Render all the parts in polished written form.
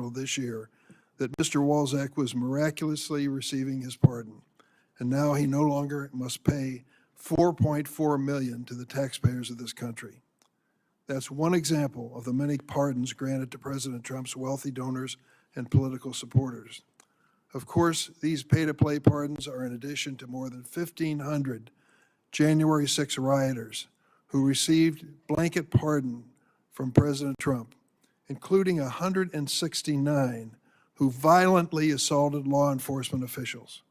Capitol this year that Mr. Walczak was miraculously receiving his pardon, and now he no longer must pay $4.4 million to the taxpayers of this country. That's one example of the many pardons granted to President Trump's wealthy donors and political supporters. Of course, these pay-to-play pardons are in addition to more than 1,500 January 6 rioters who received blanket pardon from President Trump, including 169 who violently assaulted law enforcement officials.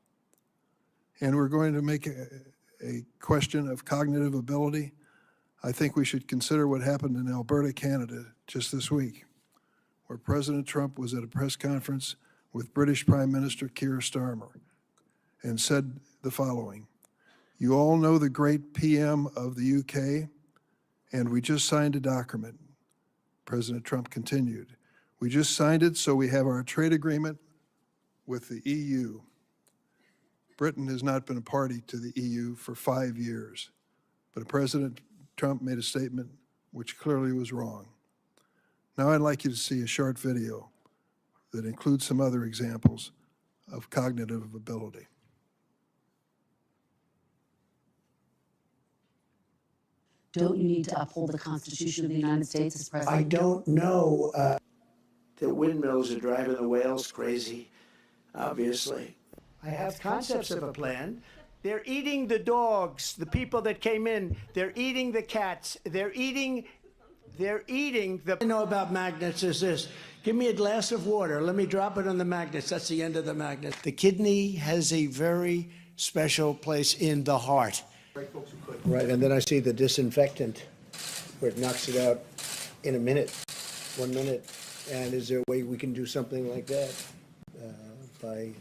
And we're going to make a question of cognitive ability. I think we should consider what happened in Alberta, Canada, just this week, where President Trump was at a press conference with British Prime Minister Keir Starmer and said the following: "You all know the great PM of the UK, and we just signed a document." President Trump continued, "We just signed it, so we have our trade agreement with the EU. Britain has not been a party to the EU for 5 years, but President Trump made a statement which clearly was wrong." Now I'd like you to see a short video that includes some other examples of cognitive ability. Don't you need to uphold the Constitution of the United States as president? I don't know that windmills are driving the whales crazy, obviously. I have concepts of a plan. They're eating the dogs, the people that came in. They're eating the cats. They're eating the... I know about magnets is this. Give me a glass of water. Let me drop it on the magnets. That's the end of the magnet. The kidney has a very special place in the heart. Right, and then I see the disinfectant where it knocks it out in a minute, 1 minute. And is there a way we can do something like that by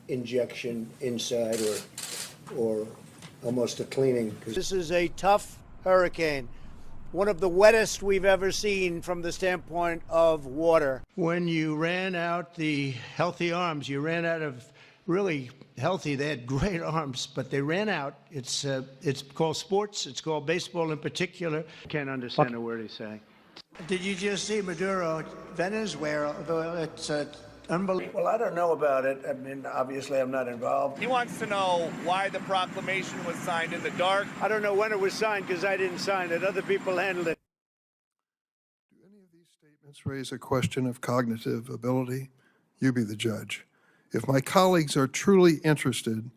injection inside or almost a cleaning? This is a tough hurricane, one of the wettest we've ever seen from the standpoint of water. When you ran out the healthy arms, you ran out of really healthy. They had great arms, but they ran out. It's called sports. It's called baseball in particular. Can't understand a word he's saying. Did you just see Maduro, Venezuela? It's unbelievable. Well, I don't know about it. I mean, obviously, I'm not involved. He wants to know why the proclamation was signed in the dark. I don't know when it was signed because I didn't sign it. Other people handled it. Do any of these statements raise a question of cognitive ability? You be the judge. If my colleagues are truly interested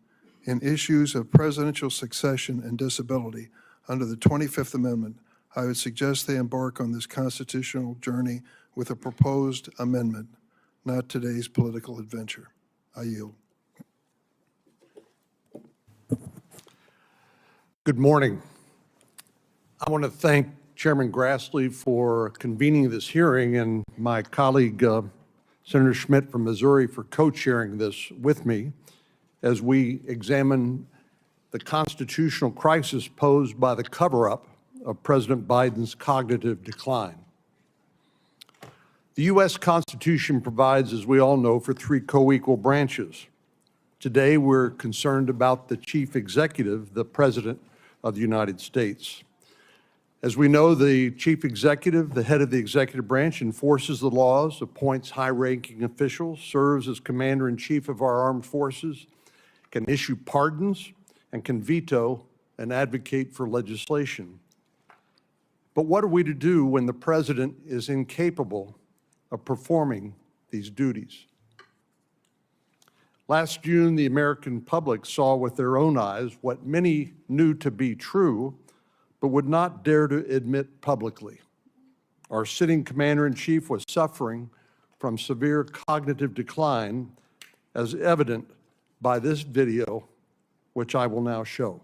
in issues of presidential succession and disability under the 25th Amendment, I would suggest they embark on this constitutional journey with a proposed amendment, not today's political adventure. I yield. Good morning. I want to thank Chairman Grassley for convening this hearing and my colleague, Senator Schmidt from Missouri, for co-chairing this with me as we examine the constitutional crisis posed by the cover-up of President Biden's cognitive decline. The U.S. Constitution provides, as we all know, for 3 co-equal branches. Today, we're concerned about the chief executive, the President of the United States. As we know, the chief executive, the head of the executive branch, enforces the laws, appoints high-ranking officials, serves as commander-in-chief of our armed forces, can issue pardons, and can veto and advocate for legislation. But what are we to do when the president is incapable of performing these duties? Last June, the American public saw with their own eyes what many knew to be true, but would not dare to admit publicly. Our sitting commander-in-chief was suffering from severe cognitive decline, as evident by this video, which I will now show.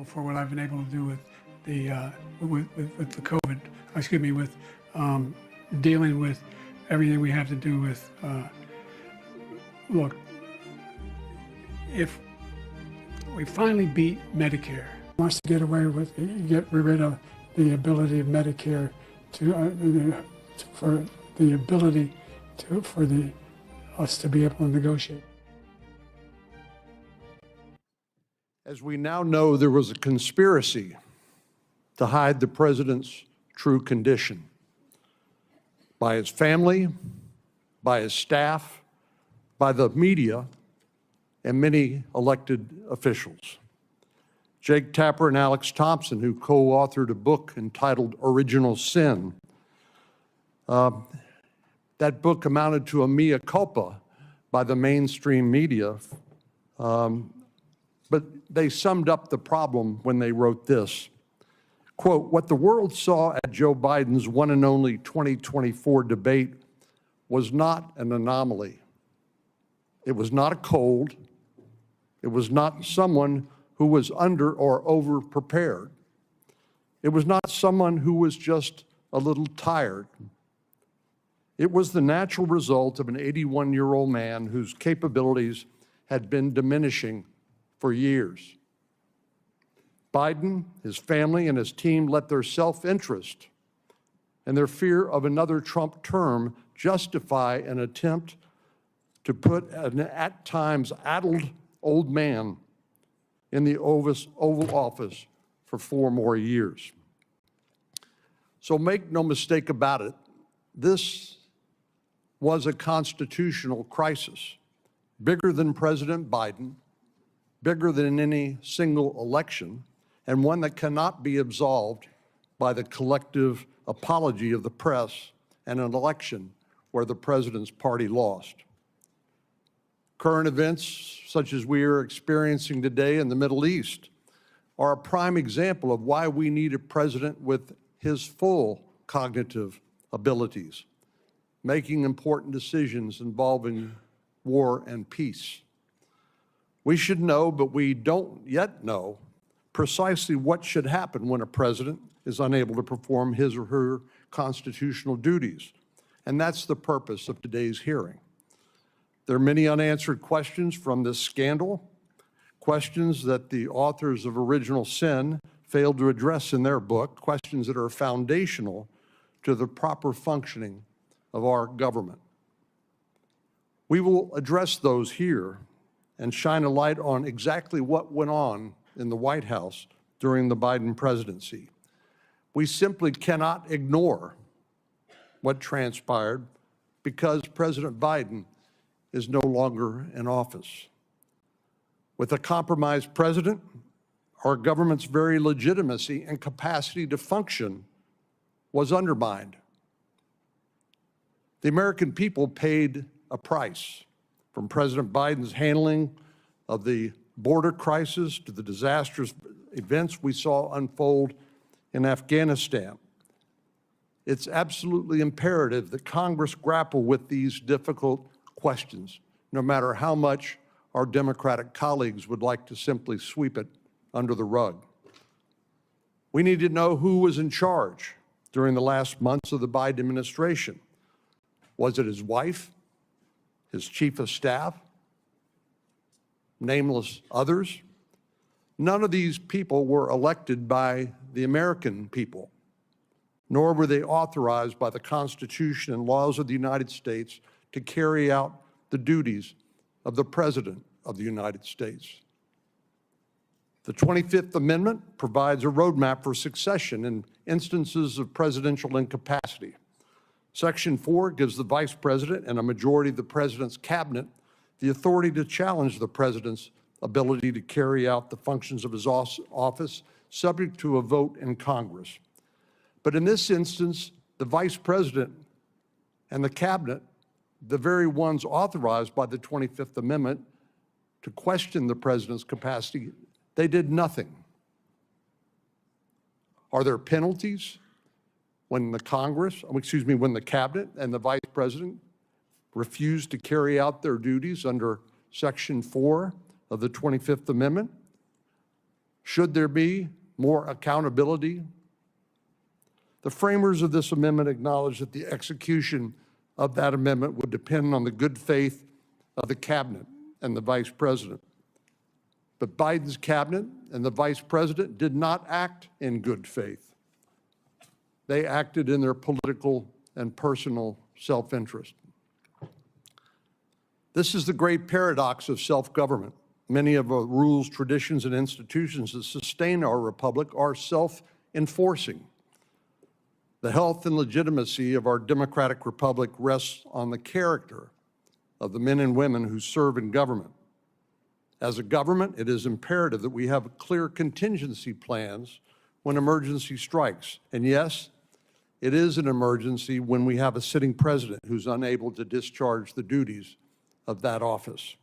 For what I've been able to do with the with the COVID, with dealing with everything we have to do with. Look, if we finally beat Medicare, wants to get rid of the ability of Medicare for us to be able to negotiate. As we now know, there was a conspiracy to hide the president's true condition by his family, by his staff, by the media, and many elected officials. Jake Tapper and Alex Thompson, who co-authored a book entitled Original Sin, that book amounted to a mea culpa by the mainstream media, but they summed up the problem when they wrote this. Quote, "What the world saw at Joe Biden's one and only 2024 debate was not an anomaly. It was not a cold. It was not someone who was under or over prepared. It was not someone who was just a little tired. It was the natural result of an 81-year-old man whose capabilities had been diminishing for years. Biden, his family, and his team let their self-interest and their fear of another Trump term justify an attempt to put an at times addled old man in the Oval Office for 4 more years. So make no mistake about it, this was a constitutional crisis, bigger than President Biden, bigger than any single election, and one that cannot be absolved by the collective apology of the press and an election where the president's party lost. Current events, such as we are experiencing today in the Middle East, are a prime example of why we need a president with his full cognitive abilities, making important decisions involving war and peace. We should know, but we don't yet know, precisely what should happen when a president is unable to perform his or her constitutional duties. And that's the purpose of today's hearing. There are many unanswered questions from this scandal, questions that the authors of Original Sin failed to address in their book, questions that are foundational to the proper functioning of our government. We will address those here and shine a light on exactly what went on in the White House during the Biden presidency. We simply cannot ignore what transpired because President Biden is no longer in office. With a compromised president, our government's very legitimacy and capacity to function was undermined. The American people paid a price, from President Biden's handling of the border crisis to the disastrous events we saw unfold in Afghanistan. It's absolutely imperative that Congress grapple with these difficult questions, no matter how much our Democratic colleagues would like to simply sweep it under the rug. We need to know who was in charge during the last months of the Biden administration. Was it his wife, his chief of staff, nameless others? None of these people were elected by the American people, nor were they authorized by the Constitution and laws of the United States to carry out the duties of the President of the United States. The 25th Amendment provides a roadmap for succession in instances of presidential incapacity. Section 4 gives the Vice President and a majority of the President's cabinet the authority to challenge the President's ability to carry out the functions of his office, subject to a vote in Congress. But in this instance, the Vice President and the cabinet, the very ones authorized by the 25th Amendment to question the President's capacity, they did nothing. Are there penalties when the when the cabinet and the Vice President refuse to carry out their duties under Section 4 of the 25th Amendment? Should there be more accountability? The framers of this amendment acknowledge that the execution of that amendment would depend on the good faith of the cabinet and the Vice President. But Biden's cabinet and the Vice President did not act in good faith. They acted in their political and personal self-interest. This is the great paradox of self-government. Many of the rules, traditions, and institutions that sustain our republic are self enforcing. The health and legitimacy of our democratic republic rests on the character of the men and women who serve in government. As a government, it is imperative that we have clear contingency plans when emergency strikes. And yes, it is an emergency when we have a sitting president who's unable to discharge the duties of that office.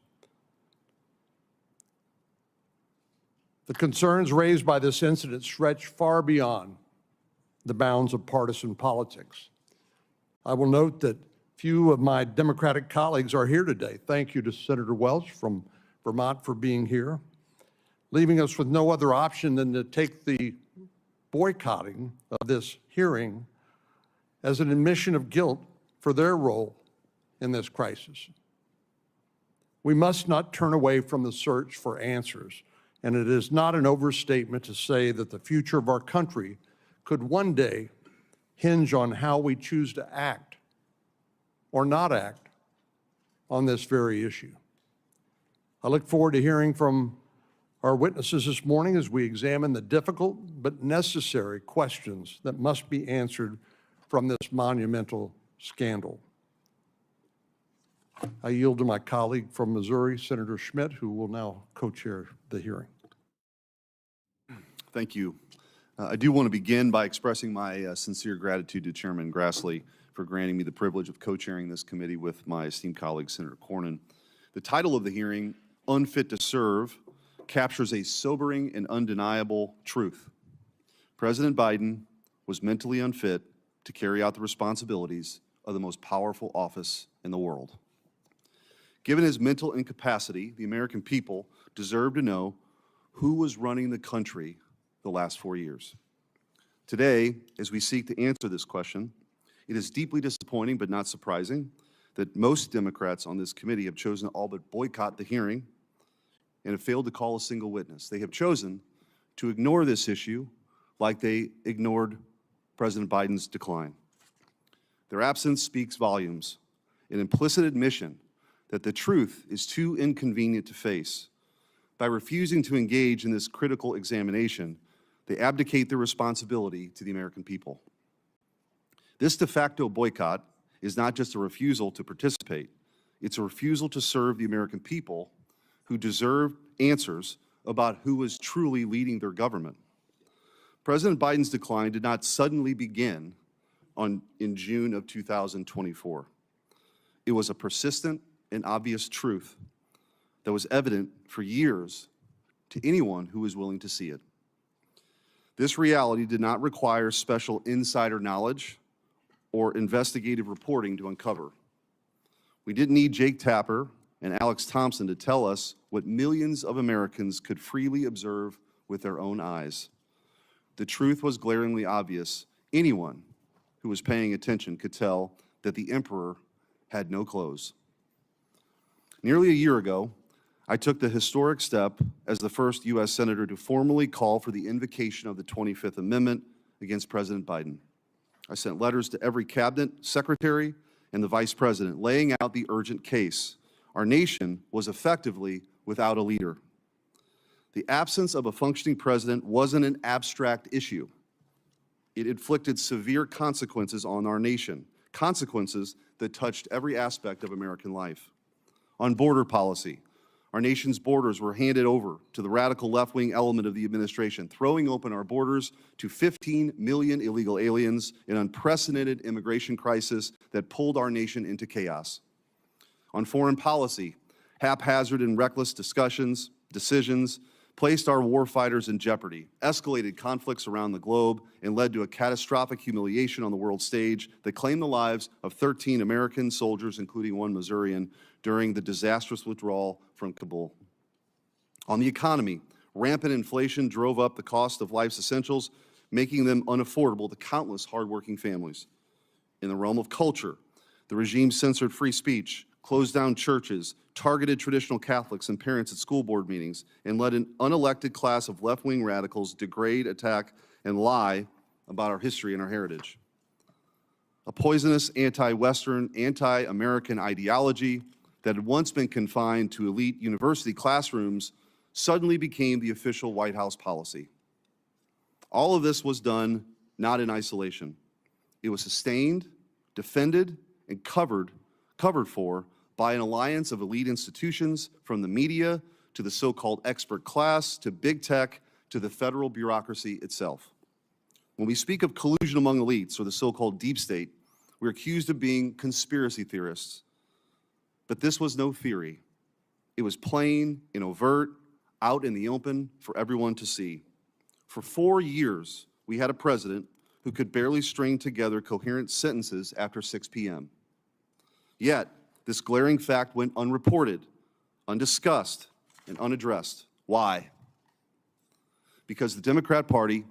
The concerns raised by this incident stretch far beyond the bounds of partisan politics. I will note that few of my Democratic colleagues are here today. Thank you to Senator Welch from Vermont for being here, leaving us with no other option than to take the boycotting of this hearing as an admission of guilt for their role in this crisis. We must not turn away from the search for answers, and it is not an overstatement to say that the future of our country could one day hinge on how we choose to act or not act on this very issue. I look forward to hearing from our witnesses this morning as we examine the difficult but necessary questions that must be answered from this monumental scandal. I yield to my colleague from Missouri, Senator Schmitt, who will now co-chair the hearing. Thank you. I do want to begin by expressing my sincere gratitude to Chairman Grassley for granting me the privilege of co-chairing this committee with my esteemed colleague, Senator Cornyn. The title of the hearing, Unfit to Serve, captures a sobering and undeniable truth. President Biden was mentally unfit to carry out the responsibilities of the most powerful office in the world. Given his mental incapacity, the American people deserve to know who was running the country the last 4 years. Today, as we seek to answer this question, it is deeply disappointing but not surprising that most Democrats on this committee have chosen to all but boycott the hearing and have failed to call a single witness. They have chosen to ignore this issue like they ignored President Biden's decline. Their absence speaks volumes, an implicit admission that the truth is too inconvenient to face. By refusing to engage in this critical examination, they abdicate their responsibility to the American people. This de facto boycott is not just a refusal to participate, it's a refusal to serve the American people who deserve answers about who was truly leading their government. President Biden's decline did not suddenly begin in June of 2024. It was a persistent and obvious truth that was evident for years to anyone who was willing to see it. This reality did not require special insider knowledge or investigative reporting to uncover. We didn't need Jake Tapper and Alex Thompson to tell us what millions of Americans could freely observe with their own eyes. The truth was glaringly obvious. Anyone who was paying attention could tell that the emperor had no clothes. Nearly a year ago, I took the historic step as the first U.S. Senator to formally call for the invocation of the 25th Amendment against President Biden. I sent letters to every cabinet secretary and the vice president laying out the urgent case. Our nation was effectively without a leader. The absence of a functioning president wasn't an abstract issue. It inflicted severe consequences on our nation, consequences that touched every aspect of American life. On border policy, our nation's borders were handed over to the radical left-wing element of the administration, throwing open our borders to 15 million illegal aliens, an unprecedented immigration crisis that pulled our nation into chaos. On foreign policy, haphazard and reckless decisions placed our warfighters in jeopardy, escalated conflicts around the globe, and led to a catastrophic humiliation on the world stage that claimed the lives of 13 American soldiers, including one Missourian, during the disastrous withdrawal from Kabul. On the economy, rampant inflation drove up the cost of life's essentials, making them unaffordable to countless hardworking families. In the realm of culture, the regime censored free speech, closed down churches, targeted traditional Catholics and parents at school board meetings, and let an unelected class of left-wing radicals degrade, attack, and lie about our history and our heritage. A poisonous anti-Western, anti-American ideology that had once been confined to elite university classrooms suddenly became the official White House policy. All of this was done not in isolation. It was sustained, defended, and covered for by an alliance of elite institutions, from the media to the so-called expert class to big tech to the federal bureaucracy itself. When we speak of collusion among elites, or the so-called deep state, we're accused of being conspiracy theorists. But this was no theory. It was plain and overt, out in the open for everyone to see. For 4 years, we had a president who could barely string together coherent sentences after 6 p.m. Yet, this glaring fact went unreported, undiscussed, and unaddressed. Why? Because the Democrat Party,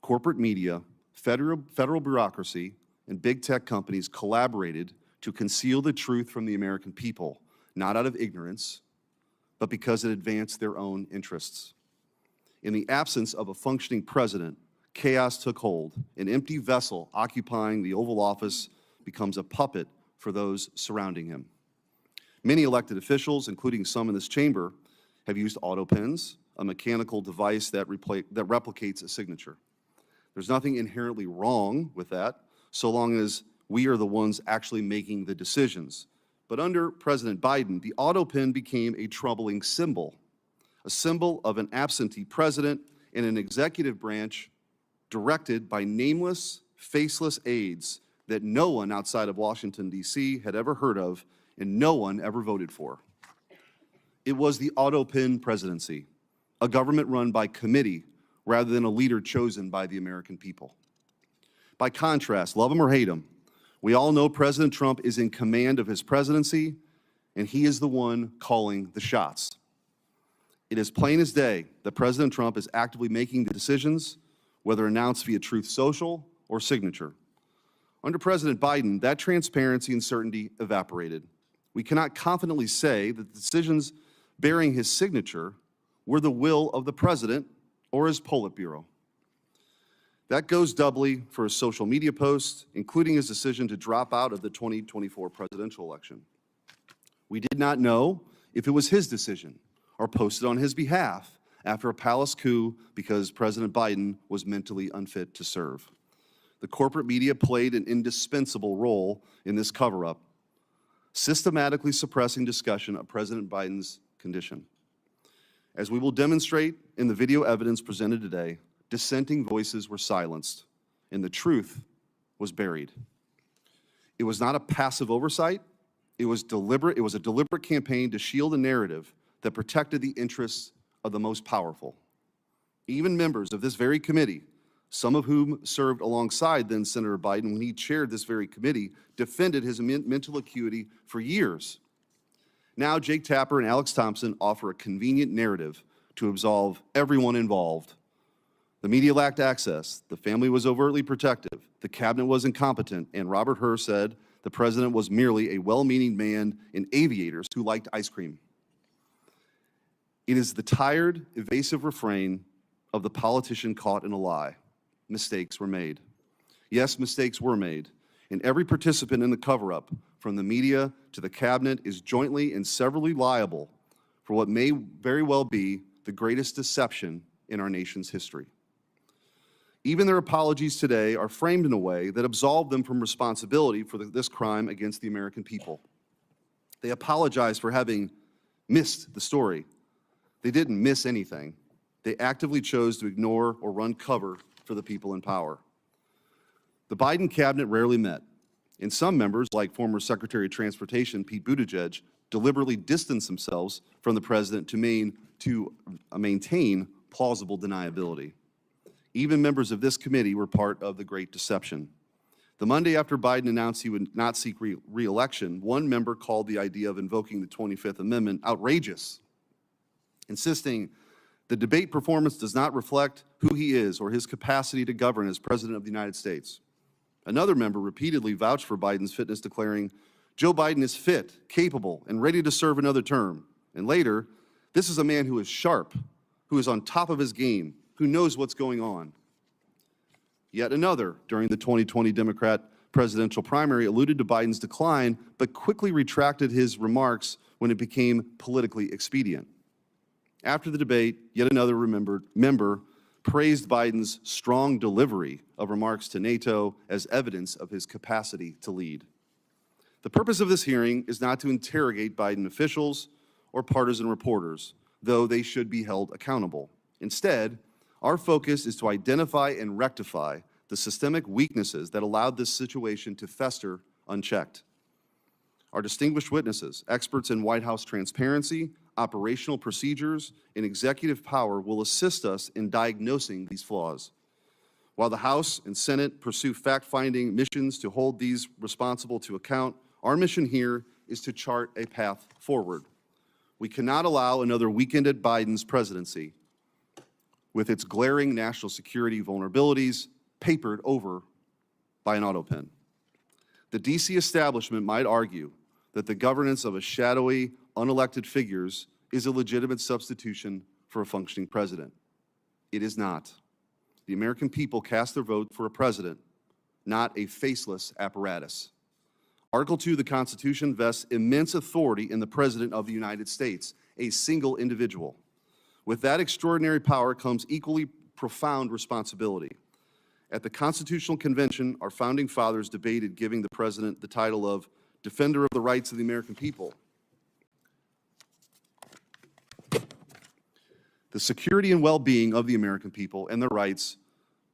corporate media, federal bureaucracy, and big tech companies collaborated to conceal the truth from the American people, not out of ignorance, but because it advanced their own interests. In the absence of a functioning president, chaos took hold. An empty vessel occupying the Oval Office becomes a puppet for those surrounding him. Many elected officials, including some in this chamber, have used Autopens, a mechanical device that replicates a signature. There's nothing inherently wrong with that, so long as we are the ones actually making the decisions. But under President Biden, the Autopen became a troubling symbol, a symbol of an absentee president and an executive branch directed by nameless, faceless aides that no one outside of Washington, D.C. had ever heard of and no one ever voted for. It was the Autopen presidency, a government run by committee rather than a leader chosen by the American people. By contrast, love him or hate him, we all know President Trump is in command of his presidency, and he is the one calling the shots. It is plain as day that President Trump is actively making the decisions, whether announced via Truth Social or signature. Under President Biden, that transparency and certainty evaporated. We cannot confidently say that the decisions bearing his signature were the will of the president or his Politburo. That goes doubly for his social media posts, including his decision to drop out of the 2024 presidential election. We did not know if it was his decision or posted on his behalf after a palace coup because President Biden was mentally unfit to serve. The corporate media played an indispensable role in this cover-up, systematically suppressing discussion of President Biden's condition. As we will demonstrate in the video evidence presented today, dissenting voices were silenced, and the truth was buried. It was not a passive oversight. It was deliberate. It was a deliberate campaign to shield a narrative that protected the interests of the most powerful. Even members of this very committee, some of whom served alongside then Senator Biden when he chaired this very committee, defended his mental acuity for years. Now Jake Tapper and Alex Thompson offer a convenient narrative to absolve everyone involved. The media lacked access, the family was overtly protective, the cabinet was incompetent, and Robert Hur said the president was merely a well-meaning man in aviators who liked ice cream. It is the tired, evasive refrain of the politician caught in a lie. Mistakes were made. Yes, mistakes were made, and every participant in the cover-up, from the media to the cabinet, is jointly and severally liable for what may very well be the greatest deception in our nation's history. Even their apologies today are framed in a way that absolve them from responsibility for this crime against the American people. They apologize for having missed the story. They didn't miss anything. They actively chose to ignore or run cover for the people in power. The Biden cabinet rarely met, and some members, like former Secretary of Transportation Pete Buttigieg, deliberately distanced themselves from the president to maintain plausible deniability. Even members of this committee were part of the Great Deception. The Monday after Biden announced he would not seek re-election, one member called the idea of invoking the 25th Amendment outrageous, insisting the debate performance does not reflect who he is or his capacity to govern as President of the United States. Another member repeatedly vouched for Biden's fitness, declaring, Joe Biden is fit, capable, and ready to serve another term. And later, this is a man who is sharp, who is on top of his game, who knows what's going on. Yet another, during the 2020 Democrat presidential primary, alluded to Biden's decline, but quickly retracted his remarks when it became politically expedient. After the debate, yet another member praised Biden's strong delivery of remarks to NATO as evidence of his capacity to lead. The purpose of this hearing is not to interrogate Biden officials or partisan reporters, though they should be held accountable. Instead, our focus is to identify and rectify the systemic weaknesses that allowed this situation to fester unchecked. Our distinguished witnesses, experts in White House transparency, operational procedures, and executive power will assist us in diagnosing these flaws. While the House and Senate pursue fact-finding missions to hold these responsible to account, our mission here is to chart a path forward. We cannot allow another weekend at Biden's presidency with its glaring national security vulnerabilities papered over by an Autopen. The DC establishment might argue that the governance of a shadowy, unelected figures is a legitimate substitution for a functioning president. It is not. The American people cast their vote for a president, not a faceless apparatus. Article 2 of the Constitution vests immense authority in the President of the United States, a single individual. With that extraordinary power comes equally profound responsibility. At the Constitutional Convention, our founding fathers debated giving the President the title of Defender of the Rights of the American People. The security and well-being of the American people and their rights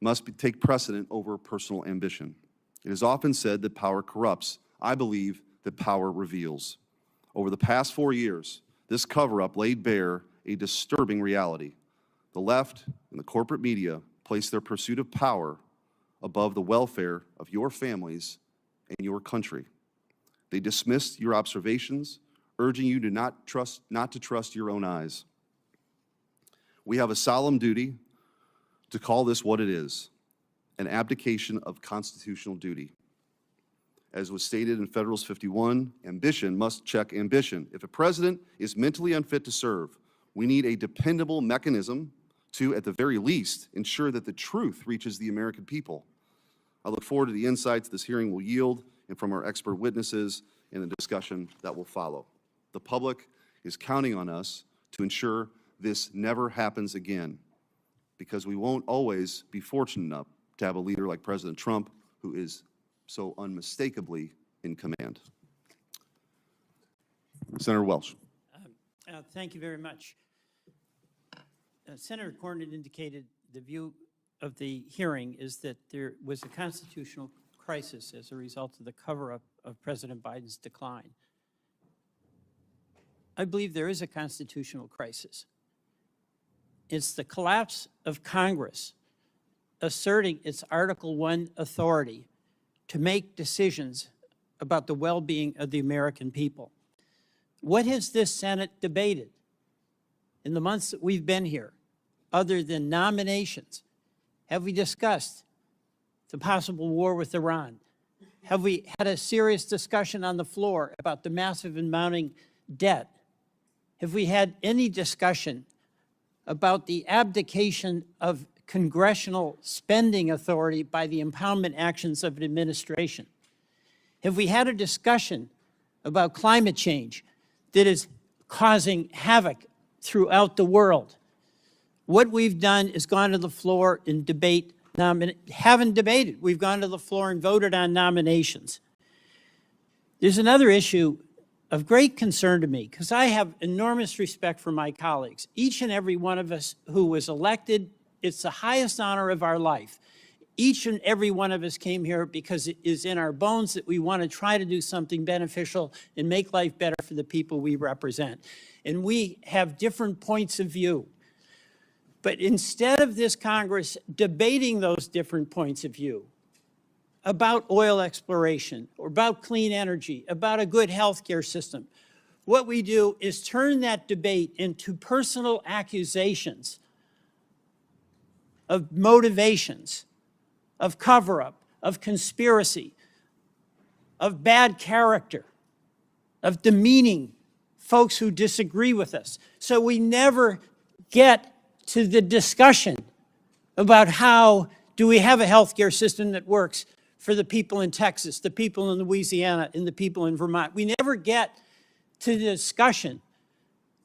must take precedent over personal ambition. It is often said that power corrupts. I believe that power reveals. Over the past 4 years, this cover-up laid bare a disturbing reality. The left and the corporate media place their pursuit of power above the welfare of your families and your country. They dismissed your observations, urging you to not to trust your own eyes. We have a solemn duty to call this what it is, an abdication of constitutional duty. As was stated in Federalist 51, ambition must check ambition. If a president is mentally unfit to serve, we need a dependable mechanism to, at the very least, ensure that the truth reaches the American people. I look forward to the insights this hearing will yield and from our expert witnesses in the discussion that will follow. The public is counting on us to ensure this never happens again, because we won't always be fortunate enough to have a leader like President Trump who is so unmistakably in command. Senator Welch. Thank you very much. Senator Cornyn indicated the view of the hearing is that there was a constitutional crisis as a result of the cover-up of President Biden's decline. I believe there is a constitutional crisis. It's the collapse of Congress asserting its Article I authority to make decisions about the well-being of the American people. What has this Senate debated in the months that we've been here, other than nominations? Have we discussed the possible war with Iran? Have we had a serious discussion on the floor about the massive and mounting debt? Have we had any discussion about the abdication of congressional spending authority by the impoundment actions of an administration? Have we had a discussion about climate change that is causing havoc throughout the world? What we've done is gone to the floor and haven't debated. We've gone to the floor and voted on nominations. There's another issue of great concern to me, because I have enormous respect for my colleagues. Each and every one of us who was elected, it's the highest honor of our life. Each and every one of us came here because it is in our bones that we want to try to do something beneficial and make life better for the people we represent. And we have different points of view. But instead of this Congress debating those different points of view about oil exploration, or about clean energy, about a good healthcare system, what we do is turn that debate into personal accusations of motivations, of cover-up, of conspiracy, of bad character, of demeaning folks who disagree with us. So we never get to the discussion about how do we have a healthcare system that works for the people in Texas, the people in Louisiana, and the people in Vermont. We never get to the discussion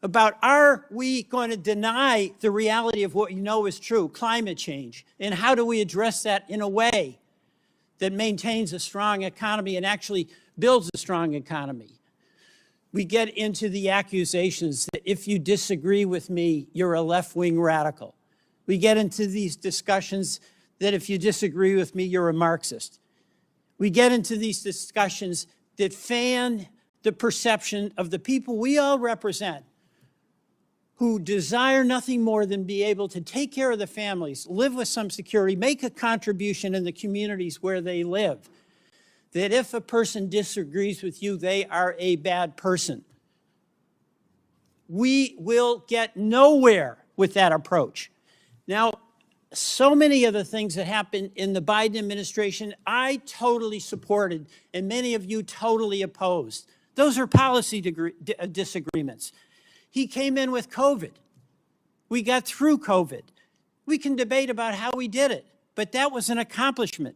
about are we going to deny the reality of what we know is true, climate change, and how do we address that in a way that maintains a strong economy and actually builds a strong economy. We get into the accusations that if you disagree with me, you're a left-wing radical. We get into these discussions that if you disagree with me, you're a Marxist. We get into these discussions that fan the perception of the people we all represent, who desire nothing more than be able to take care of the families, live with some security, make a contribution in the communities where they live. That if a person disagrees with you, they are a bad person. We will get nowhere with that approach. Now, so many of the things that happened in the Biden administration, I totally supported, and many of you totally opposed. Those are policy disagreements. He came in with COVID. We got through COVID. We can debate about how we did it, but that was an accomplishment.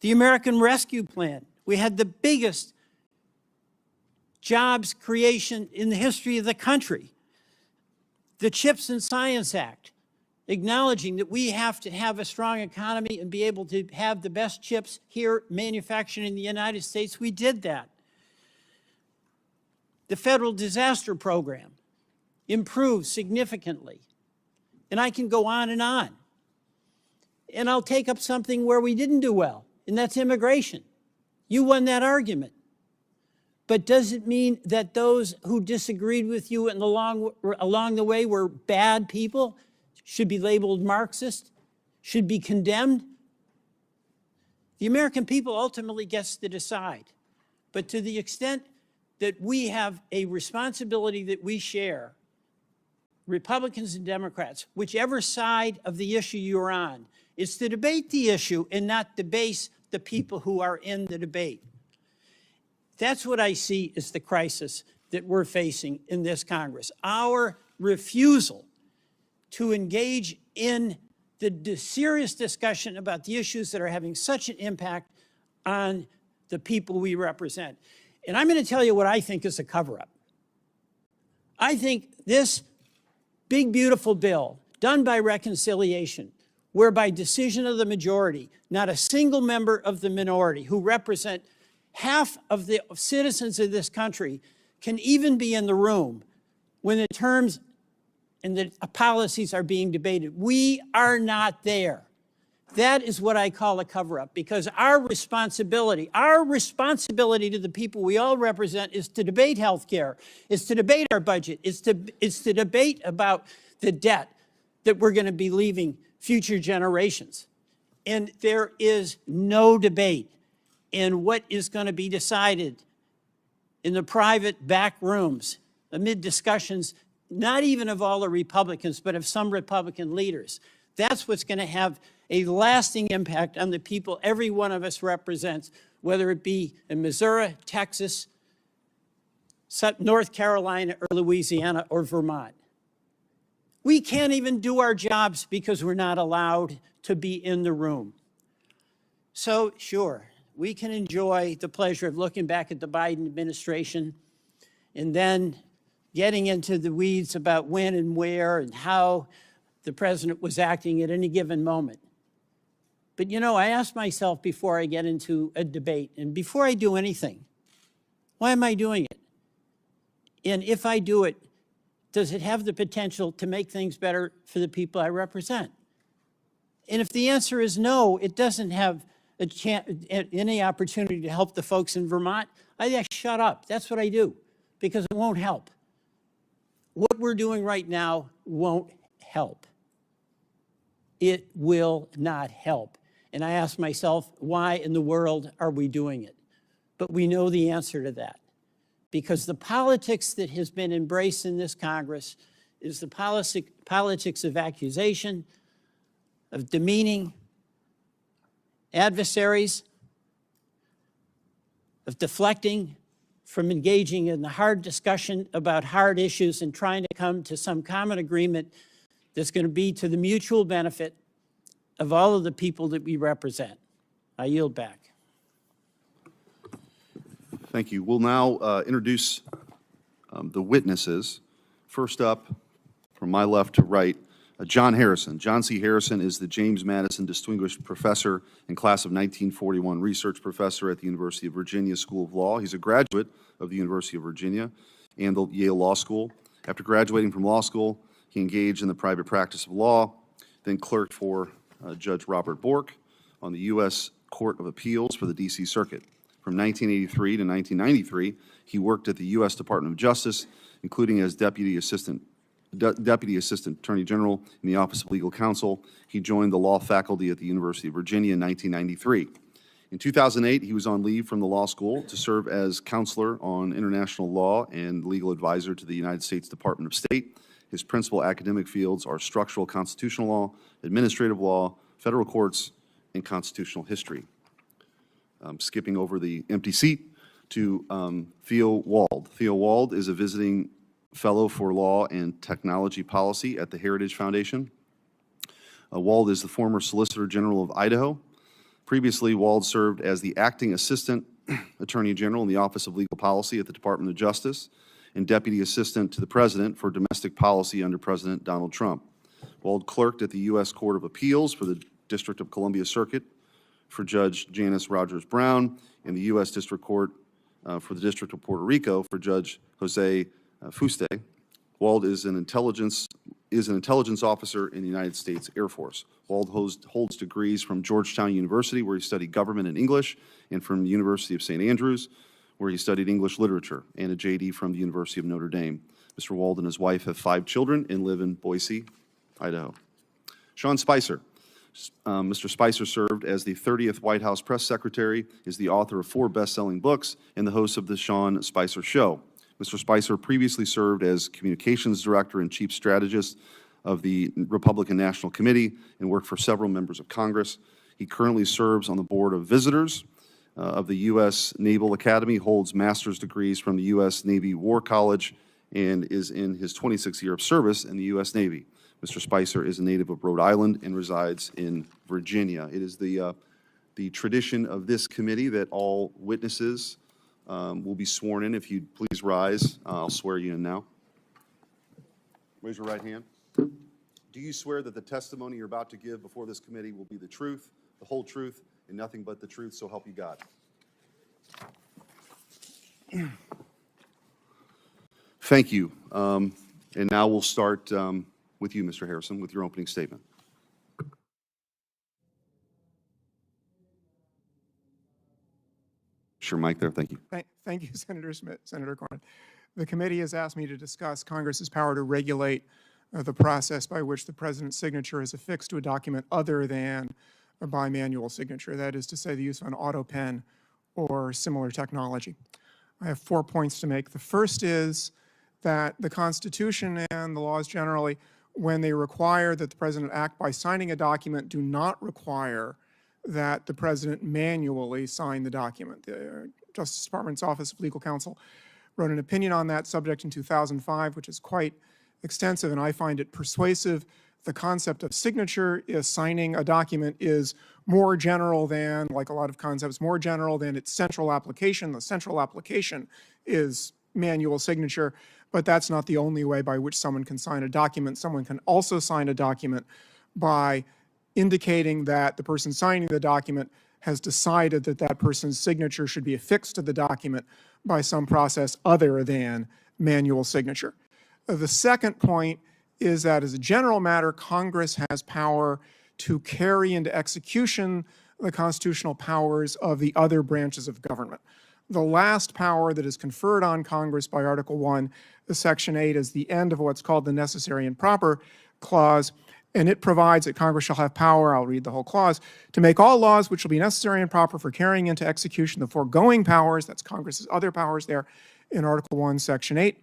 The American Rescue Plan, we had the biggest jobs creation in the history of the country. The CHIPS and Science Act, acknowledging that we have to have a strong economy and be able to have the best chips here manufactured in the United States. We did that. The Federal Disaster Program improved significantly. And I can go on. And I'll take up something where we didn't do well, and that's immigration. You won that argument. But does it mean that those who disagreed with you along the way were bad people, should be labeled Marxist, should be condemned? The American people ultimately gets to decide. But to the extent that we have a responsibility that we share, Republicans and Democrats, whichever side of the issue you're on, is to debate the issue and not debase the people who are in the debate. That's what I see as the crisis that we're facing in this Congress. Our refusal to engage in the serious discussion about the issues that are having such an impact on the people we represent. And I'm going to tell you what I think is a cover-up. I think this big, beautiful bill done by reconciliation, where by decision of the majority, not a single member of the minority who represent half of the citizens of this country can even be in the room when the terms and the policies are being debated. We are not there. That is what I call a cover-up, because our responsibility to the people we all represent is to debate health care, is to debate our budget, is to debate about the debt that we're going to be leaving future generations. And there is no debate in what is going to be decided in the private back rooms amid discussions, not even of all the Republicans, but of some Republican leaders. That's what's going to have a lasting impact on the people every one of us represents, whether it be in Missouri, Texas, North Carolina, or Louisiana, or Vermont. We can't even do our jobs because we're not allowed to be in the room. So, sure, we can enjoy the pleasure of looking back at the Biden administration and then getting into the weeds about when and where and how the president was acting at any given moment. But, you know, I ask myself before I get into a debate and before I do anything, why am I doing it? And if I do it, does it have the potential to make things better for the people I represent? And if the answer is no, it doesn't have any opportunity to help the folks in Vermont, I just shut up. That's what I do, because it won't help. What we're doing right now won't help. It will not help. And I ask myself, why in the world are we doing it? But we know the answer to that, because the politics that has been embraced in this Congress is the politics of accusation, of demeaning adversaries, of deflecting from engaging in the hard discussion about hard issues and trying to come to some common agreement that's going to be to the mutual benefit of all of the people that we represent. I yield back. Thank you. We'll now introduce the witnesses First up, from my left to right, John Harrison. John C. Harrison is the James Madison Distinguished Professor and Class of 1941 Research Professor at the University of Virginia School of Law. He's a graduate of the University of Virginia and the Yale Law School. After graduating from law school, he engaged in the private practice of law, then clerked for Judge Robert Bork on the U.S. Court of Appeals for the D.C. Circuit. From 1983 to 1993, he worked at the U.S. Department of Justice, including as Deputy Assistant Attorney General in the Office of Legal Counsel. He joined the law faculty at the University of Virginia in 1993. In 2008, he was on leave from the law school to serve as counselor on international law and legal advisor to the United States Department of State. His principal academic fields are structural constitutional law, administrative law, federal courts, and constitutional history. Skipping over the empty seat to Theo Wald. Theo Wald is a visiting fellow for law and technology policy at the Heritage Foundation. Wald is the former Solicitor General of Idaho. Previously, Wald served as the acting assistant attorney general in the Office of Legal Policy at the Department of Justice and deputy assistant to the president for domestic policy under President Donald Trump. Wald clerked at the U.S. Court of Appeals for the District of Columbia Circuit for Judge Janice Rogers Brown and the U.S. District Court for the District of Puerto Rico for Judge Jose Fuste. Wald is an intelligence officer in the United States Air Force. Wald holds degrees from Georgetown University, where he studied government and English, and from the University of St. Andrews, where he studied English literature, and a JD from the University of Notre Dame. Mr. Wald and his wife have 5 children and live in Boise, Idaho. Sean Spicer. Mr. Spicer served as the 30th White House press secretary, is the author of 4 best-selling books, and the host of The Sean Spicer Show. Mr. Spicer previously served as communications director and chief strategist of the Republican National Committee and worked for several members of Congress. He currently serves on the board of visitors of the U.S. Naval Academy, holds master's degrees from the U.S. Navy War College, and is in his 26th year of service in the U.S. Navy. Mr. Spicer is a native of Rhode Island and resides in Virginia. It is the tradition of this committee that all witnesses will be sworn in. If you'd please rise, I'll swear you in now. Raise your right hand. Do you swear that the testimony you're about to give before this committee will be the truth, the whole truth, and nothing but the truth, so help you God? Thank you. And now we'll start with you, Mr. Harrison, with your opening statement. Sure, Mike there. Thank you. Thank you, Senator Smith, Senator Cornyn. The committee has asked me to discuss Congress's power to regulate the process by which the president's signature is affixed to a document other than a bimanual signature, that is to say the use of an Autopen or similar technology. I have 4 points to make. The first is that the Constitution and the laws generally, when they require that the president act by signing a document, do not require that the president manually sign the document. The Justice Department's Office of Legal Counsel wrote an opinion on that subject in 2005, which is quite extensive, and I find it persuasive. The concept of signature is signing a document is more general than, like a lot of concepts, more general than its central application. The central application is manual signature, but that's not the only way by which someone can sign a document. Someone can also sign a document by indicating that the person signing the document has decided that that person's signature should be affixed to the document by some process other than manual signature. The second point is that as a general matter, Congress has power to carry into execution the constitutional powers of the other branches of government. The last power that is conferred on Congress by Article 1, Section 8, is the end of what's called the necessary and proper clause, and it provides that Congress shall have power, I'll read the whole clause, to make all laws which shall be necessary and proper for carrying into execution the foregoing powers, that's Congress's other powers there in Article 1, Section 8,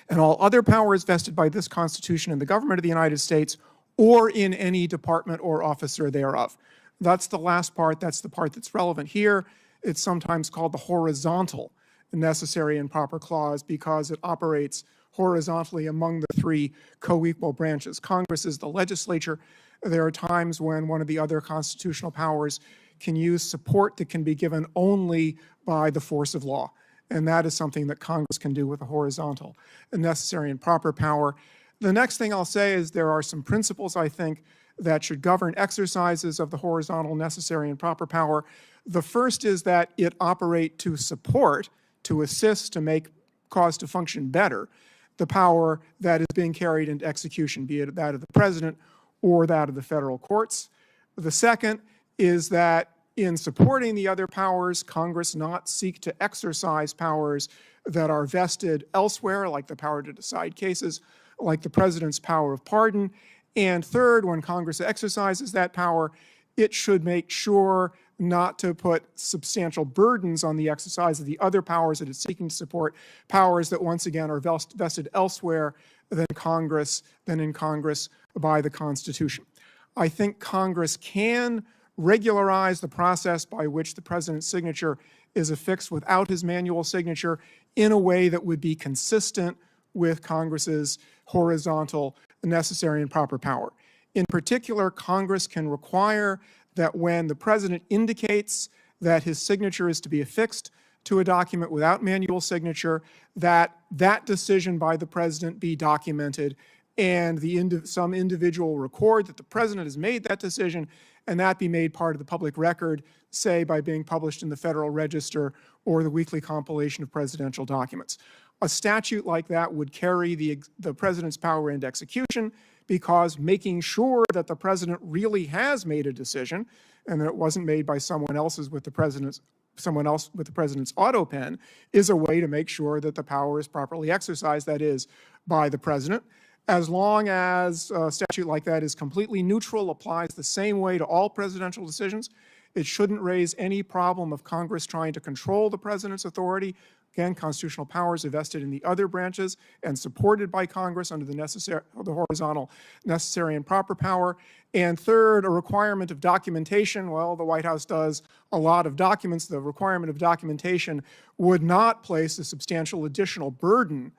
and all other powers vested by this Constitution in the government of the United States or in any department or officer thereof. That's the last part. That's the part that's relevant here. It's sometimes called the horizontal necessary and proper clause because it operates horizontally among the 3 co-equal branches. Congress is the legislature. There are times when one of the other constitutional powers can use support that can be given only by the force of law. and that is something that Congress can do with a horizontal and necessary and proper power. The next thing I'll say is there are some principles, I think, that should govern exercises of the horizontal, necessary, and proper power. The first is that it operate to support, to assist, to make cause to function better the power that is being carried into execution, be it that of the president or that of the federal courts. The second is that in supporting the other powers, Congress not seek to exercise powers that are vested elsewhere, like the power to decide cases, like the president's power of pardon. And third, when Congress exercises that power, it should make sure not to put substantial burdens on the exercise of the other powers that it's seeking to support, powers that once again are vested elsewhere than in Congress by the Constitution. I think Congress can regularize the process by which the president's signature is affixed without his manual signature in a way that would be consistent with Congress's horizontal, necessary, and proper power. In particular, Congress can require that when the president indicates that his signature is to be affixed to a document without manual signature, that that decision by the president be documented and some individual record that the president has made that decision, and that be made part of the public record, say by being published in the Federal Register or the weekly compilation of presidential documents. A statute like that would carry the president's power into execution, because making sure that the president really has made a decision and that it wasn't made by someone else with the president's Autopen is a way to make sure that the power is properly exercised, that is, by the president. As long as a statute like that is completely neutral, applies the same way to all presidential decisions, it shouldn't raise any problem of Congress trying to control the president's authority. Again, constitutional powers are vested in the other branches and supported by Congress under the horizontal, necessary, and proper power. And third, a requirement of documentation. Well, the White House does a lot of documents. The requirement of documentation would not place a substantial additional burden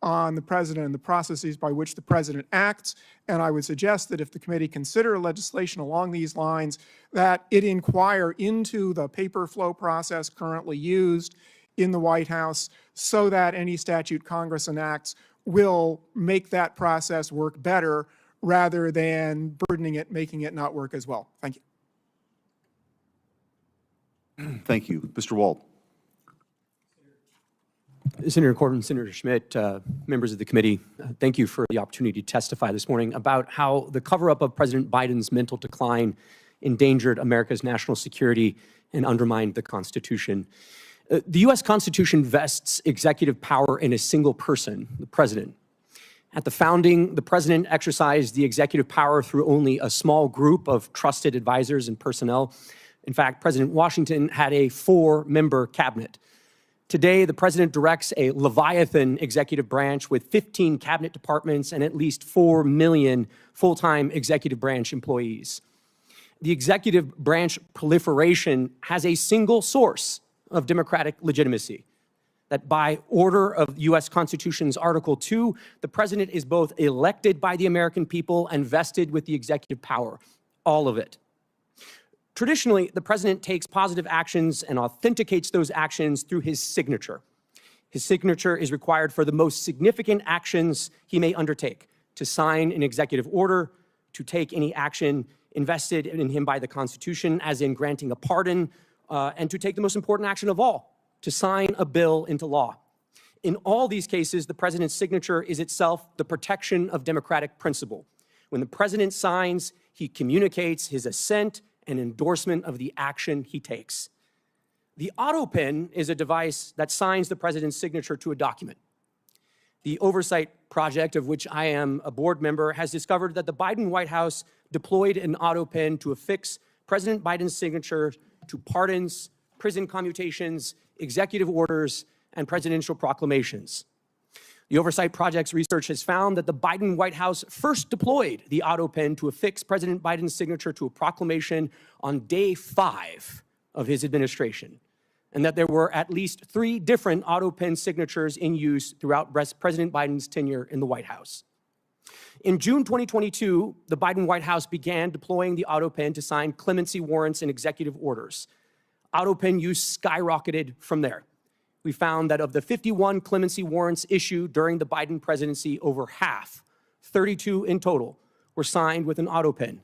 on the president and the processes by which the president acts. And I would suggest that if the committee consider legislation along these lines, that it inquire into the paper flow process currently used in the White House so that any statute Congress enacts will make that process work better rather than burdening it, making it not work as well. Thank you. Thank you. Mr. Wald. Senator Cornyn, Senator Schmidt, members of the committee, thank you for the opportunity to testify this morning about how the cover-up of President Biden's mental decline endangered America's national security and undermined the Constitution. The U.S. Constitution vests executive power in a single person, the president. At the founding, the president exercised the executive power through only a small group of trusted advisors and personnel. In fact, President Washington had a 4-member cabinet. Today, the president directs a Leviathan executive branch with 15 cabinet departments and at least 4 million full-time executive branch employees. The executive branch proliferation has a single source of democratic legitimacy, that by order of U.S. Constitution's Article 2, the president is both elected by the American people and vested with the executive power, all of it. Traditionally, the president takes positive actions and authenticates those actions through his signature. His signature is required for the most significant actions he may undertake: to sign an executive order, to take any action invested in him by the Constitution, as in granting a pardon, and to take the most important action of all, to sign a bill into law. In all these cases, the president's signature is itself the protection of democratic principle. When the president signs, he communicates his assent and endorsement of the action he takes. The Autopen is a device that signs the president's signature to a document. The oversight project, of which I am a board member, has discovered that the Biden White House deployed an Autopen to affix President Biden's signature to pardons, prison commutations, executive orders, and presidential proclamations. The Oversight Project's research has found that the Biden White House first deployed the Autopen to affix President Biden's signature to a proclamation on day 5 of his administration, and that there were at least 3 different Autopen signatures in use throughout President Biden's tenure in the White House. In June 2022, the Biden White House began deploying the Autopen to sign clemency warrants and executive orders. Autopen use skyrocketed from there. we found that of the 51 clemency warrants issued during the Biden presidency, over half, 32 in total, were signed with an Autopen.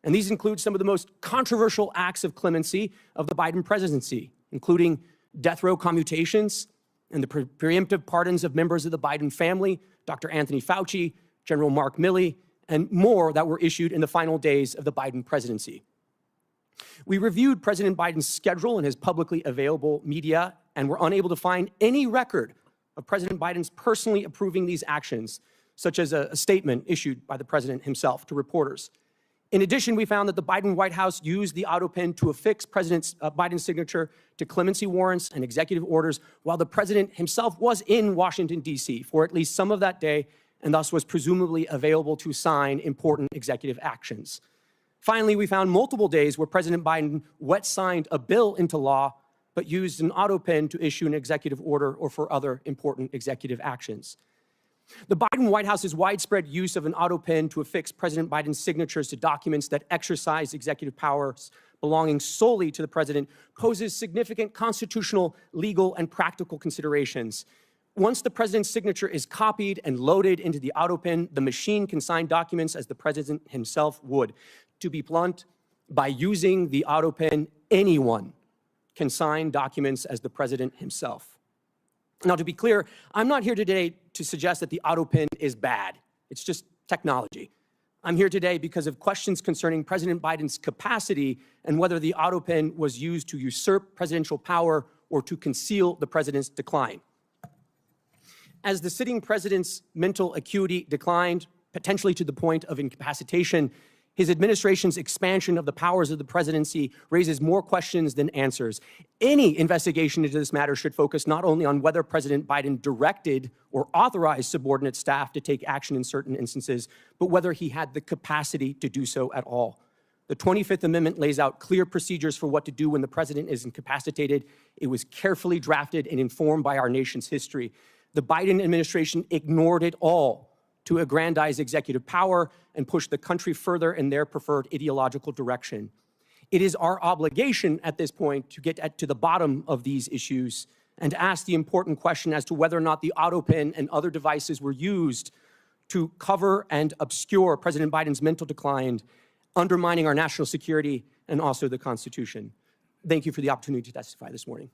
And these include some of the most controversial acts of clemency of the Biden presidency, including death row commutations and the preemptive pardons of members of the Biden family, Dr. Anthony Fauci, General Mark Milley, and more that were issued in the final days of the Biden presidency. We reviewed President Biden's schedule in his publicly available media and were unable to find any record of President Biden's personally approving these actions, such as a statement issued by the president himself to reporters. In addition, we found that the Biden White House used the Autopen to affix President Biden's signature to clemency warrants and executive orders while the president himself was in Washington, D.C. for at least some of that day, and thus was presumably available to sign important executive actions. Finally, we found multiple days where President Biden wet-signed a bill into law, but used an Autopen to issue an executive order or for other important executive actions. The Biden White House's widespread use of an Autopen to affix President Biden's signatures to documents that exercise executive powers belonging solely to the president poses significant constitutional, legal, and practical considerations. Once the president's signature is copied and loaded into the Autopen, the machine can sign documents as the president himself would. To be blunt, by using the Autopen, anyone can sign documents as the president himself. Now, to be clear, I'm not here today to suggest that the Autopen is bad. It's just technology. I'm here today because of questions concerning President Biden's capacity and whether the Autopen was used to usurp presidential power or to conceal the president's decline. As the sitting president's mental acuity declined, potentially to the point of incapacitation, his administration's expansion of the powers of the presidency raises more questions than answers. Any investigation into this matter should focus not only on whether President Biden directed or authorized subordinate staff to take action in certain instances, but whether he had the capacity to do so at all. The 25th Amendment lays out clear procedures for what to do when the president is incapacitated. It was carefully drafted and informed by our nation's history. The Biden administration ignored it all to aggrandize executive power and push the country further in their preferred ideological direction. It is our obligation at this point to get to the bottom of these issues and to ask the important question as to whether or not the Autopen and other devices were used to cover and obscure President Biden's mental decline, undermining our national security and also the Constitution. Thank you for the opportunity to testify this morning.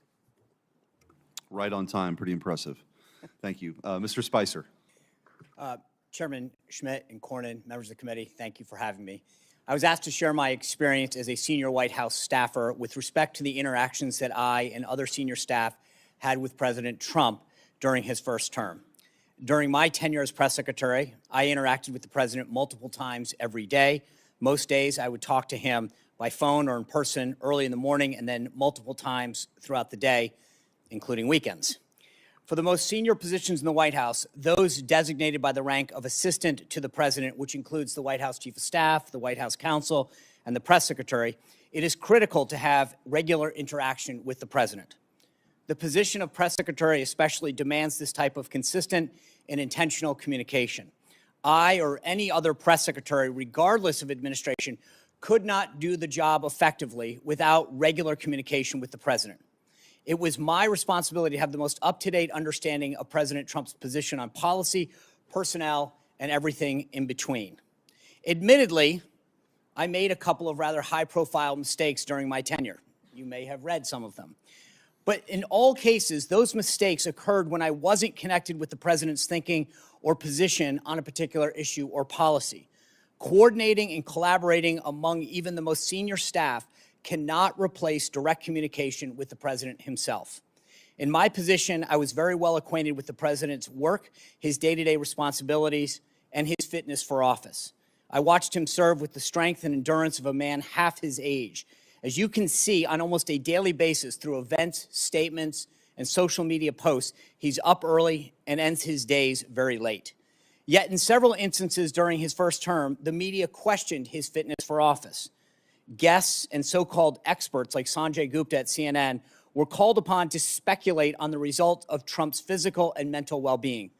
Right on time, pretty impressive. Thank you. Mr. Spicer. Chairman Schmidt and Cornyn, members of the committee, thank you for having me. I was asked to share my experience as a senior White House staffer with respect to the interactions that I and other senior staff had with President Trump during his first term. During my tenure as press secretary, I interacted with the president multiple times every day. Most days I would talk to him by phone or in person early in the morning and then multiple times throughout the day, including weekends. For the most senior positions in the White House, those designated by the rank of assistant to the president, which includes the White House chief of staff, the White House counsel, and the press secretary, it is critical to have regular interaction with the president. The position of press secretary especially demands this type of consistent and intentional communication. I or any other press secretary, regardless of administration, could not do the job effectively without regular communication with the president. It was my responsibility to have the most up-to-date understanding of President Trump's position on policy, personnel, and everything in between. Admittedly, I made a couple of rather high-profile mistakes during my tenure. You may have read some of them. But in all cases, those mistakes occurred when I wasn't connected with the president's thinking or position on a particular issue or policy. Coordinating and collaborating among even the most senior staff cannot replace direct communication with the president himself. In my position, I was very well acquainted with the president's work, his day-to-day responsibilities, and his fitness for office. I watched him serve with the strength and endurance of a man half his age. As you can see on almost a daily basis through events, statements, and social media posts, he's up early and ends his days very late. Yet in several instances during his first term, the media questioned his fitness for office. Guests and so-called experts like Sanjay Gupta at CNN were called upon to speculate on the result of Trump's physical and mental well-being.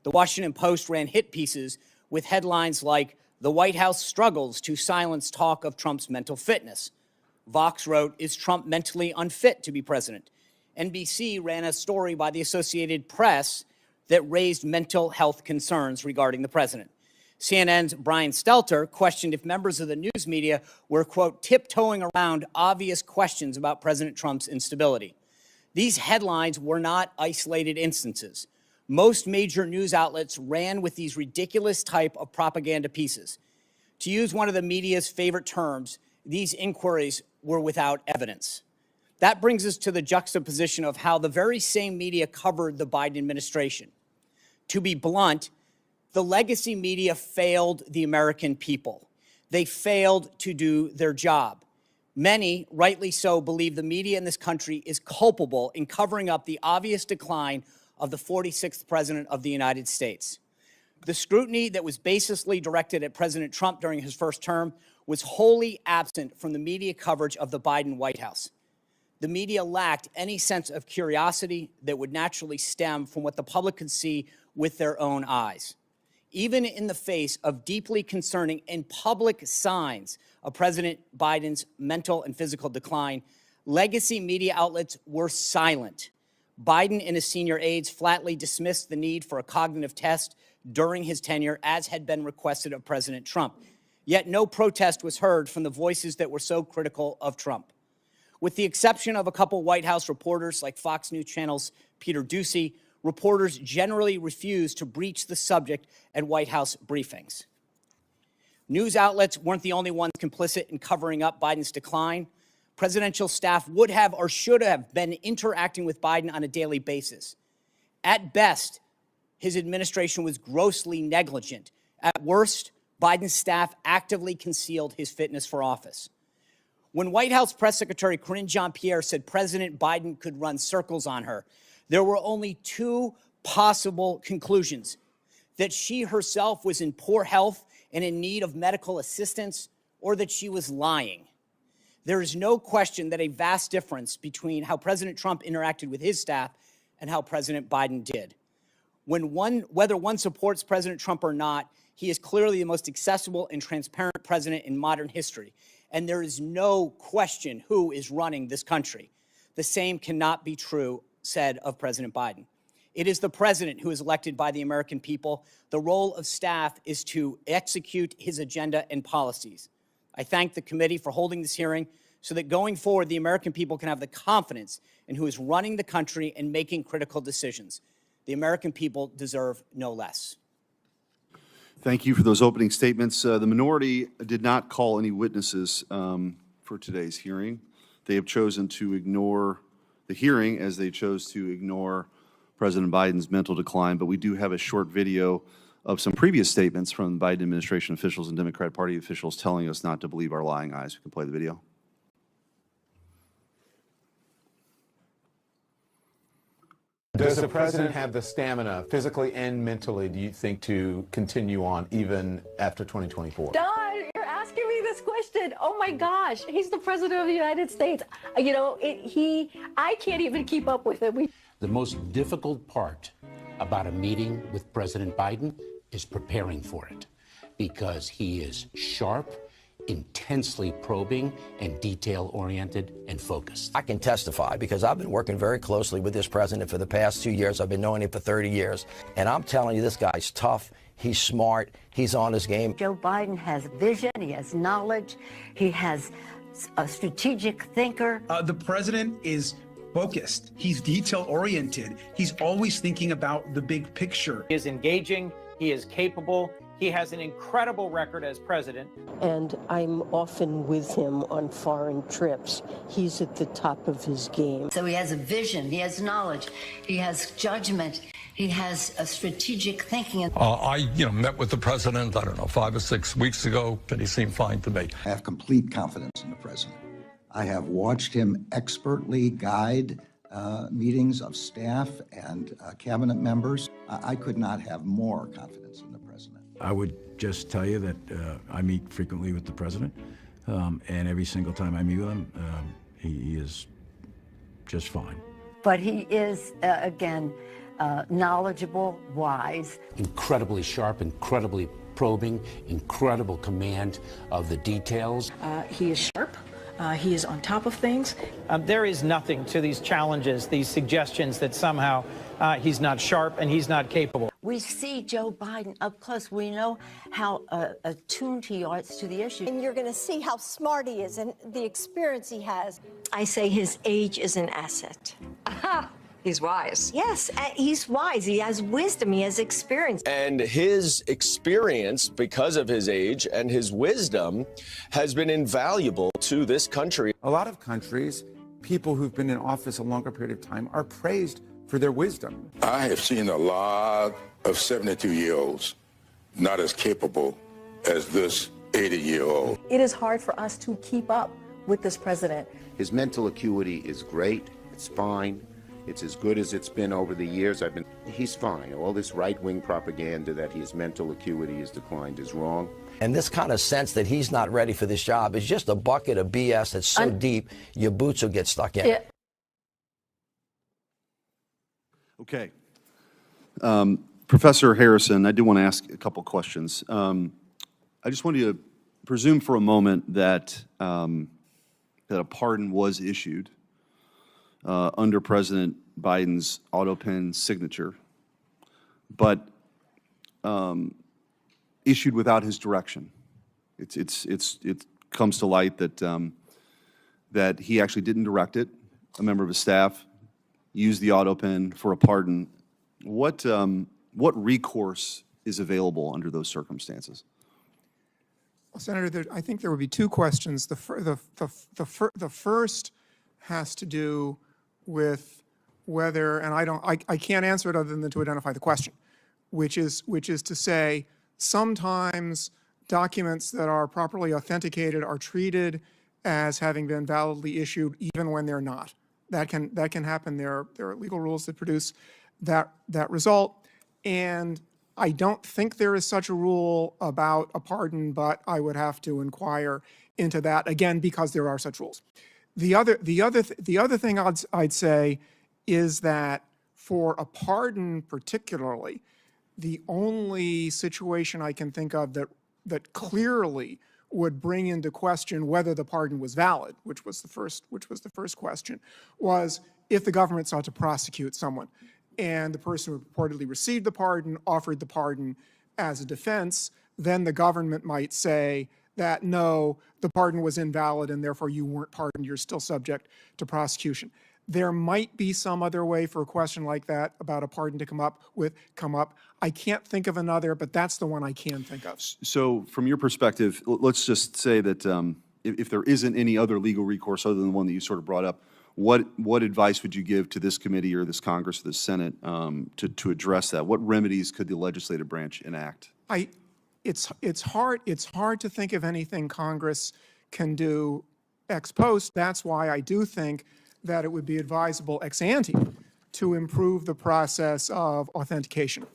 The Washington Post ran hit pieces with headlines like, "The White House struggles to silence talk of Trump's mental fitness." Vox wrote, "Is Trump mentally unfit to be president?" NBC ran a story by the Associated Press that raised mental health concerns regarding the president. CNN's Brian Stelter questioned if members of the news media were, quote, tiptoeing around obvious questions about President Trump's instability. These headlines were not isolated instances. Most major news outlets ran with these ridiculous type of propaganda pieces. To use one of the media's favorite terms, these inquiries were without evidence. That brings us to the juxtaposition of how the very same media covered the Biden administration. To be blunt, the legacy media failed the American people. They failed to do their job. Many, rightly so, believe the media in this country is culpable in covering up the obvious decline of the 46th president of the United States. The scrutiny that was baselessly directed at President Trump during his first term was wholly absent from the media coverage of the Biden White House. The media lacked any sense of curiosity that would naturally stem from what the public could see with their own eyes. Even in the face of deeply concerning and public signs of President Biden's mental and physical decline, legacy media outlets were silent. Biden and his senior aides flatly dismissed the need for a cognitive test during his tenure, as had been requested of President Trump. Yet no protest was heard from the voices that were so critical of Trump. With the exception of a couple White House reporters like Fox News Channel's Peter Doocy, reporters generally refused to breach the subject at White House briefings. News outlets weren't the only ones complicit in covering up Biden's decline. Presidential staff would have or should have been interacting with Biden on a daily basis. At best, his administration was grossly negligent. At worst, Biden's staff actively concealed his fitness for office. When White House Press Secretary Karine Jean-Pierre said President Biden could run circles on her, there were only two possible conclusions: that she herself was in poor health and in need of medical assistance, or that she was lying. There is no question that a vast difference between how President Trump interacted with his staff and how President Biden did. Whether one supports President Trump or not, he is clearly the most accessible and transparent president in modern history. And there is no question who is running this country. The same cannot be said of President Biden. It is the president who is elected by the American people. The role of staff is to execute his agenda and policies. I thank the committee for holding this hearing so that going forward, the American people can have the confidence in who is running the country and making critical decisions. The American people deserve no less. Thank you for those opening statements. The minority did not call any witnesses for today's hearing. They have chosen to ignore the hearing as they chose to ignore President Biden's mental decline, but we do have a short video of some previous statements from Biden administration officials and Democrat Party officials telling us not to believe our lying eyes. We can play the video. Does the president have the stamina, physically and mentally, do you think, to continue on even after 2024? Don, you're asking me this question. Oh my gosh, he's the president of the United States. You know, I can't even keep up with it. The most difficult part about a meeting with President Biden is preparing for it, because he is sharp, intensely probing, and detail-oriented and focused. I can testify because I've been working very closely with this president for the past 2 years. I've been knowing him for 30 years. And I'm telling you, this guy's tough. He's smart. He's on his game. Joe Biden has vision. He has knowledge. He has a strategic thinker. The president is focused. He's detail-oriented. He's always thinking about the big picture. He is engaging. He is capable. He has an incredible record as president. And I'm often with him on foreign trips. He's at the top of his game. So he has a vision, he has knowledge, he has judgment, he has a strategic thinking. I met with the president, 5 or 6 weeks ago, and he seemed fine to me. I have complete confidence in the president. I have watched him expertly guide meetings of staff and cabinet members. I could not have more confidence in the president. I would just tell you that I meet frequently with the president, and every single time I meet with him, he is just fine. But he is, again, knowledgeable, wise. Incredibly sharp, incredibly probing, incredible command of the details. He is sharp. He is on top of things. There is nothing to these challenges, these suggestions that somehow he's not sharp and he's not capable. We see Joe Biden up close. We know how attuned he is to the issue. And you're going to see how smart he is and the experience he has. I say his age is an asset. Aha! He's wise. Yes, he's wise. He has wisdom. He has experience. And his experience, because of his age and his wisdom, has been invaluable to this country. A lot of countries, people who've been in office a longer period of time are praised for their wisdom. I have seen a lot of 72-year-olds not as capable as this 80-year-old. It is hard for us to keep up with this president. His mental acuity is great. It's fine. It's as good as it's been over the years. He's fine. All this right-wing propaganda that his mental acuity has declined is wrong. And this kind of sense that he's not ready for this job is just a bucket of BS that's so deep, your boots will get stuck in. Yeah. Okay. Professor Harrison, I do want to ask a couple questions. I just want you to presume for a moment that, that a pardon was issued under President Biden's Autopen signature, but issued without his direction. It comes to light that that he actually didn't direct it. A member of his staff used the Autopen for a pardon. What recourse is available under those circumstances? Well, Senator, I think there would be two questions. The first has to do with whether, and I can't answer it other than to identify the question, which is to say sometimes documents that are properly authenticated are treated as having been validly issued even when they're not. That can happen. There are legal rules that produce that result, and I don't think there is such a rule about a pardon, but I would have to inquire into that again because there are such rules. The other thing I'd say is that for a pardon particularly, the only situation I can think of that clearly would bring into question whether the pardon was valid, which was the first question, was if the government sought to prosecute someone and the person who reportedly received the pardon offered the pardon as a defense, then the government might say that no, the pardon was invalid and therefore you weren't pardoned, you're still subject to prosecution. There might be some other way for a question like that about a pardon to come up. I can't think of another, but that's the one I can think of. So from your perspective, let's just say that if there isn't any other legal recourse other than the one that you sort of brought up, what advice would you give to this committee or this Congress or this Senate to address that? What remedies could the legislative branch enact? It's hard to think of anything Congress can do ex post. That's why I do think that it would be advisable ex ante to improve the process of authentication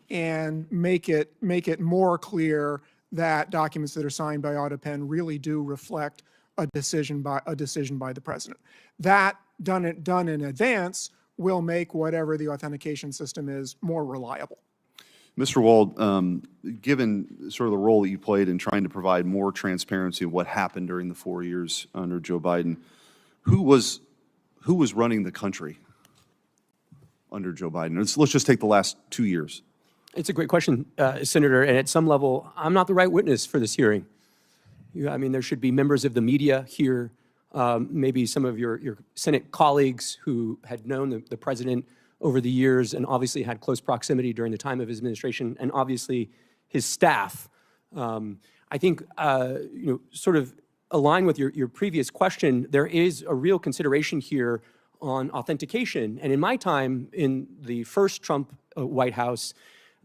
and make it more clear that documents that are signed by Autopen really do reflect a decision by the president. That done in advance will make whatever the authentication system is more reliable. Mr. Wald, given sort of the role that you played in trying to provide more transparency of what happened during the 4 years under Joe Biden, who was running the country under Joe Biden? Let's just take the last 2 years. It's a great question, Senator, and at some level, I'm not the right witness for this hearing. I mean, there should be members of the media here, maybe some of your Senate colleagues who had known the president over the years and obviously had close proximity during the time of his administration, and obviously his staff. I think, sort of align with your previous question, there is a real consideration here on authentication. And in my time in the first Trump White House,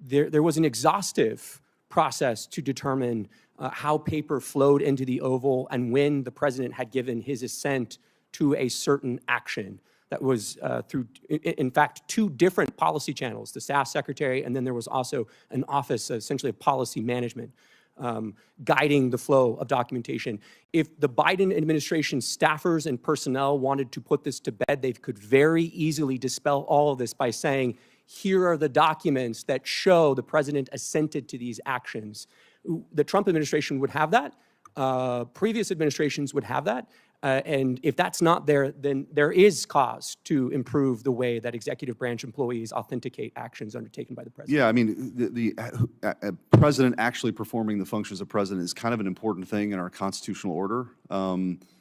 there was an exhaustive process to determine how paper flowed into the Oval and when the president had given his assent to a certain action. That was through, in fact, two different policy channels, the staff secretary, and then there was also an office, essentially of policy management, guiding the flow of documentation. If the Biden administration staffers and personnel wanted to put this to bed, they could very easily dispel all of this by saying, here are the documents that show the president assented to these actions. The Trump administration would have that. Previous administrations would have that. And if that's not there, then there is cause to improve the way that executive branch employees authenticate actions undertaken by the president. Yeah, I mean, the president actually performing the functions of president is kind of an important thing in our constitutional order.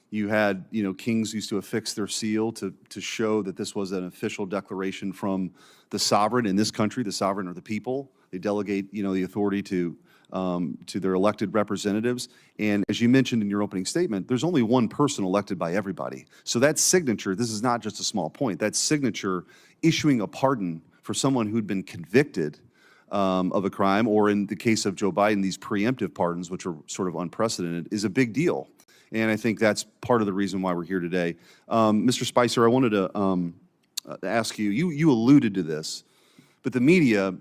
You had, kings used to affix their seal to show that this was an official declaration from the sovereign. In this country, the sovereign are the people. They delegate, the authority to their elected representatives. And as you mentioned in your opening statement, there's only one person elected by everybody. So that signature, this is not just a small point, that signature issuing a pardon for someone who'd been convicted of a crime, or in the case of Joe Biden, these preemptive pardons, which are sort of unprecedented, is a big deal. And I think that's part of the reason why we're here today. Mr. Spicer, I wanted to ask you, you alluded to this, but the media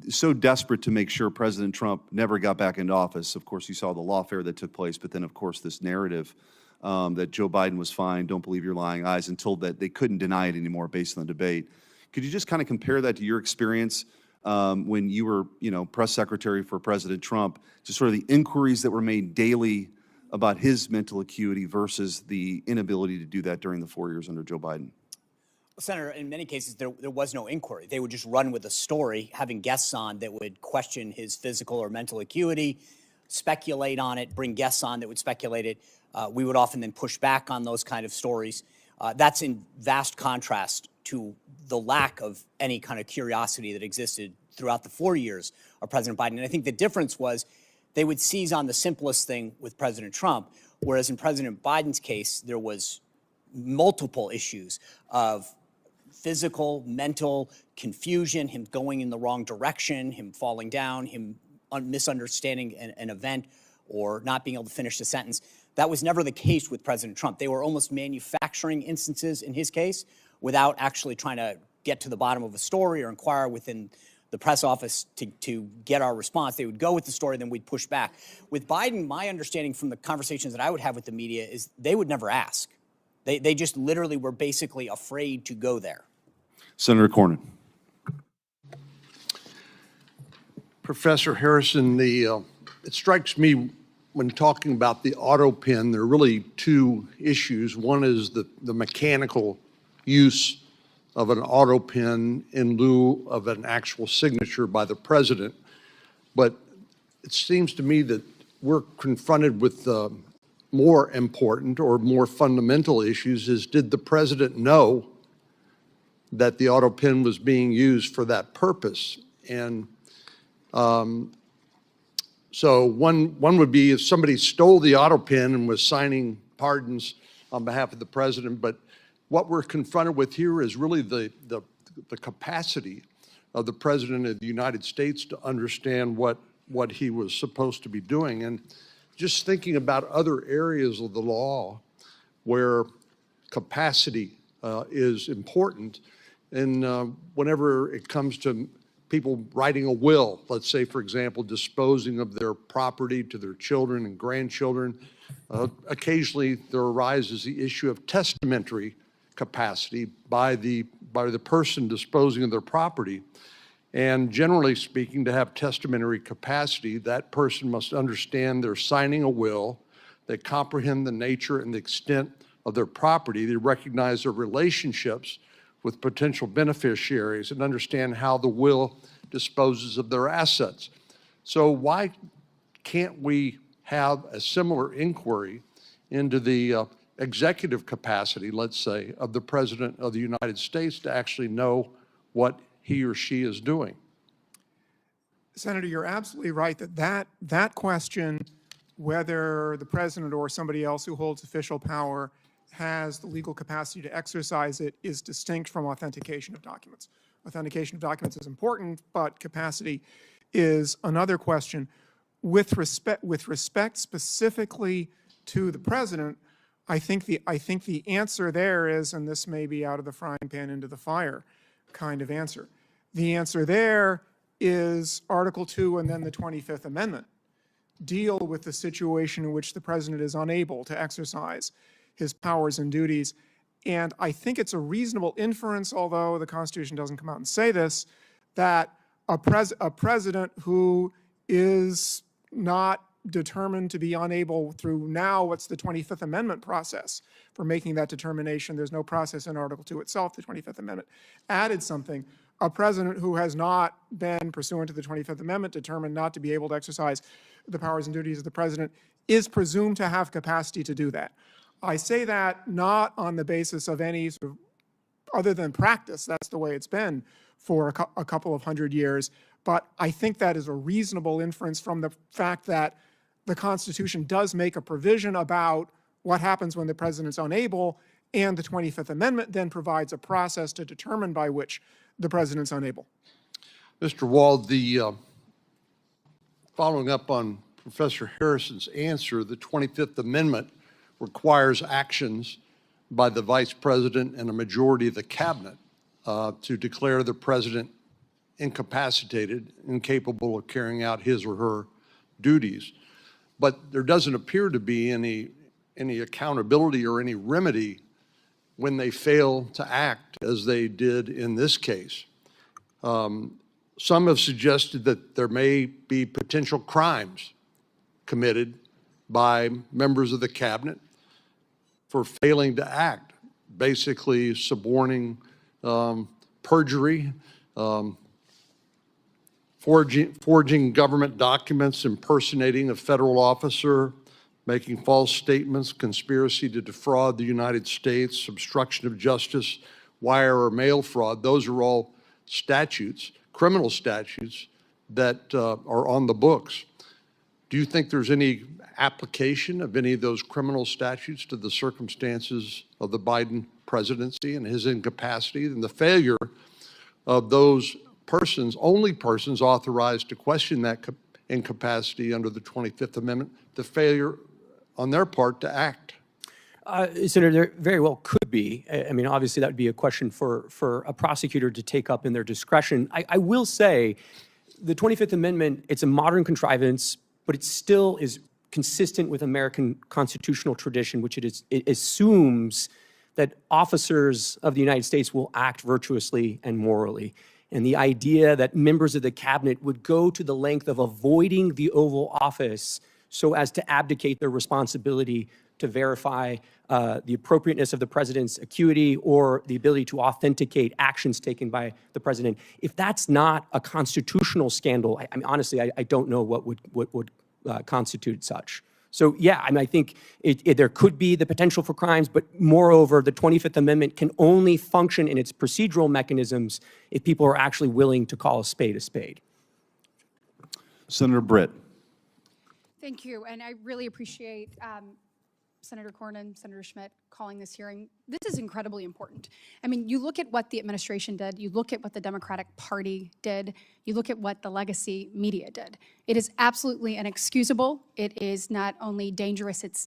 is so desperate to make sure President Trump never got back into office. Of course, you saw the lawfare that took place, but then, of course, this narrative that Joe Biden was fine, don't believe your lying eyes, and told that they couldn't deny it anymore based on the debate. Could you just kind of compare that to your experience when you were, press secretary for President Trump, to sort of the inquiries that were made daily about his mental acuity versus the inability to do that during the 4 years under Joe Biden? Senator, in many cases, there was no inquiry. They would just run with a story, having guests on that would question his physical or mental acuity, speculate on it, bring guests on that would speculate it. We would often then push back on those kind of stories. That's in vast contrast to the lack of any kind of curiosity that existed throughout the 4 years of President Biden. And I think the difference was they would seize on the simplest thing with President Trump, whereas in President Biden's case, there was multiple issues of physical, mental confusion, him going in the wrong direction, him falling down, him misunderstanding an event or not being able to finish the sentence. That was never the case with President Trump. They were almost manufacturing instances in his case without actually trying to get to the bottom of a story or inquire within the press office to get our response. They would go with the story, then we'd push back. With Biden, my understanding from the conversations that I would have with the media is they would never ask. They just literally were basically afraid to go there. Senator Cornyn. Professor Harrison, it strikes me when talking about the Autopen, there are really two issues. One is the mechanical use of an Autopen in lieu of an actual signature by the president. But it seems to me that we're confronted with more important or more fundamental issues is, did the president know that the Autopen was being used for that purpose? And so one would be if somebody stole the Autopen and was signing pardons on behalf of the president, but what we're confronted with here is really the capacity of the President of the United States to understand what he was supposed to be doing. And just thinking about other areas of the law where capacity is important, and whenever it comes to people writing a will, let's say, for example, disposing of their property to their children and grandchildren, occasionally there arises the issue of testamentary capacity by the person disposing of their property. And generally speaking, to have testamentary capacity, that person must understand they're signing a will, they comprehend the nature and the extent of their property, they recognize their relationships with potential beneficiaries, and understand how the will disposes of their assets. So why can't we have a similar inquiry into the executive capacity, let's say, of the President of the United States to actually know what he or she is doing? Senator, you're absolutely right that question, whether the president or somebody else who holds official power has the legal capacity to exercise it, is distinct from authentication of documents. Authentication of documents is important, but capacity is another question. With respect specifically to the president, I think the answer there is, and this may be out of the frying pan into the fire kind of answer. The answer there is Article 2 and then the 25th Amendment deal with the situation in which the president is unable to exercise his powers and duties. And I think it's a reasonable inference, although the Constitution doesn't come out and say this, that a president who is not determined to be unable through now what's the 25th Amendment process for making that determination. There's no process in Article 2 itself. The 25th Amendment added something. A president who has not been, pursuant to the 25th Amendment, determined not to be able to exercise the powers and duties of the president is presumed to have capacity to do that. I say that not on the basis of any sort of, other than practice, that's the way it's been for a couple of hundred years, but I think that is a reasonable inference from the fact that the Constitution does make a provision about what happens when the president's unable, and the 25th Amendment then provides a process to determine by which the president's unable. Mr. Wald, following up on Professor Harrison's answer, the 25th Amendment requires actions by the vice president and a majority of the cabinet to declare the president incapacitated, incapable of carrying out his or her duties. But there doesn't appear to be any accountability or any remedy when they fail to act as they did in this case. Some have suggested that there may be potential crimes committed by members of the cabinet for failing to act, basically suborning, perjury, forging government documents, impersonating a federal officer, making false statements, conspiracy to defraud the United States, obstruction of justice, wire or mail fraud. Those are all statutes, criminal statutes that are on the books. Do you think there's any application of any of those criminal statutes to the circumstances of the Biden presidency and his incapacity and the failure of those persons, only persons authorized to question that incapacity under the 25th Amendment, the failure on their part to act? Senator, there very well could be. I mean, obviously, that would be a question for a prosecutor to take up in their discretion. I will say the 25th Amendment, it's a modern contrivance, but it still is consistent with American constitutional tradition, which it assumes that officers of the United States will act virtuously and morally. And the idea that members of the cabinet would go to the length of avoiding the Oval Office so as to abdicate their responsibility to verify the appropriateness of the president's acuity or the ability to authenticate actions taken by the president. If that's not a constitutional scandal, I mean, honestly, I don't know what would constitute such. So yeah, I mean, I think there could be the potential for crimes, but moreover, the 25th Amendment can only function in its procedural mechanisms if people are actually willing to call a spade a spade. Senator Britt. Thank you, and I really appreciate Senator Cornyn, Senator Schmidt calling this hearing. This is incredibly important. I mean, you look at what the administration did, you look at what the Democratic Party did, you look at what the legacy media did. It is absolutely inexcusable. It is not only dangerous, it's